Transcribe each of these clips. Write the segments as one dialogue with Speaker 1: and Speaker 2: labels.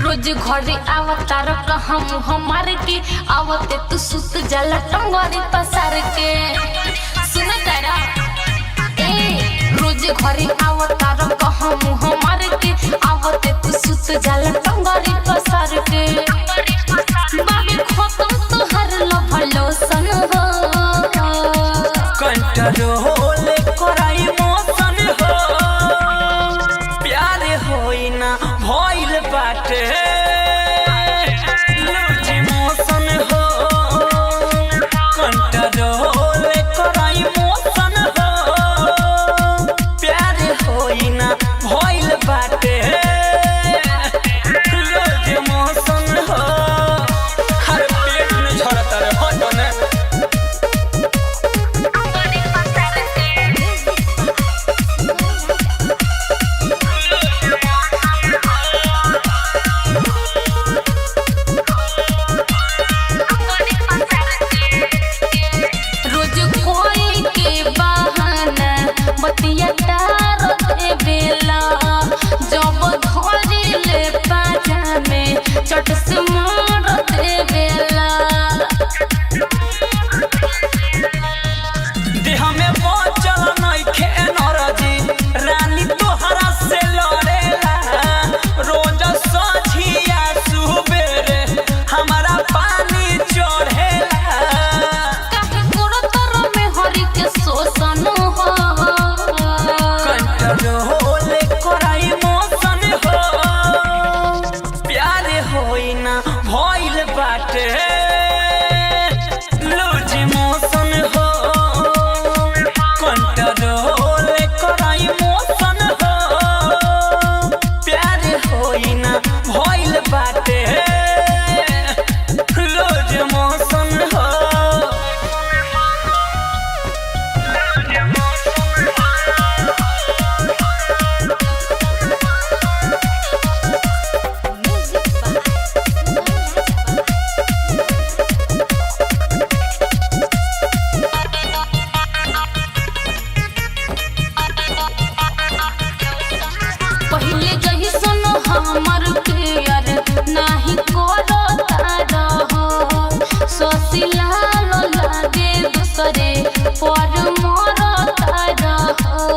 Speaker 1: रोज घरे आवतार कहम हमार के आवते तू सुत जला टंगरी पसार के सुन तारा रोज घरे आवतार कहम हमार के आवते तू सुत जला टंगरी पसार के बाबे खत्म तोहर लभलो सन हो
Speaker 2: कंट्रोल कराई मोसन हो प्यार होई ना भइल बाटे लूजी मोसन हो कंट्रोल कराई मोसन हो प्यार होई ना भइल बाटे लूजी मोसन हो हर पेट में झड़ता रे हटने
Speaker 1: बतिया तार दे बेला जब धरे ले पाजा में चट से मार दे बेला
Speaker 2: देह में बचल नइखे एनर्जी रानी तोहरा से लड़ेला रोज सझिया सुबेरे हमारा पानी चढ़ेला
Speaker 1: काहे कोरो तर में हरि के शोषण हो
Speaker 2: कंट्रोल कराई मोसन हो प्यार होई ना भइल बाटे लूजी मोसन हो कंट्रोल कराई मोसन हो प्यार होई ना भइल बाटे लूजी मोसन हो
Speaker 1: पहले जही सुनो हमर प्यार नाही करो तारा हो सोसिलाल लागे दूसरे पर मोर तारा हो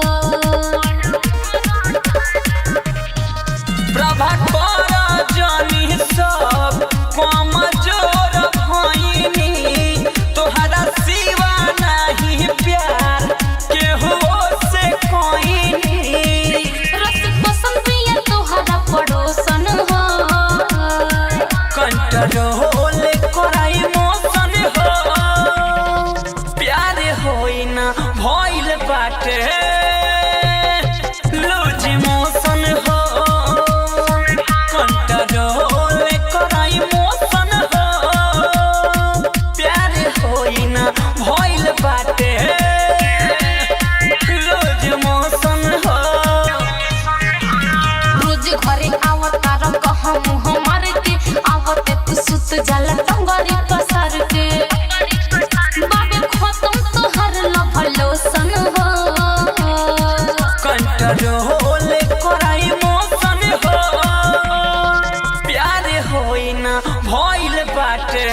Speaker 2: प्रभाकर जानी सब कमजोर भइनी तोहरा सिवा नहीं प्यार केहू से कोइनी
Speaker 1: रस पसंद पिया तोहरा पड़ोसन हो
Speaker 2: कंट्रोल कराई मोसन हो प्यार होई ना भइल बाटे लूजी मोसन हो कंट्रोल कराई मोसन हो प्यार होई ना भइल बाटे लूजी मोसन हो
Speaker 1: रोज घरे आवतार कहम हमार के आवते तू सुत जाला टंगरी पसार के बाबे खत्म तोहर लभलो सन हो
Speaker 2: कंट्रोल कराई मोसन हो प्यार होई ना भइल बाटे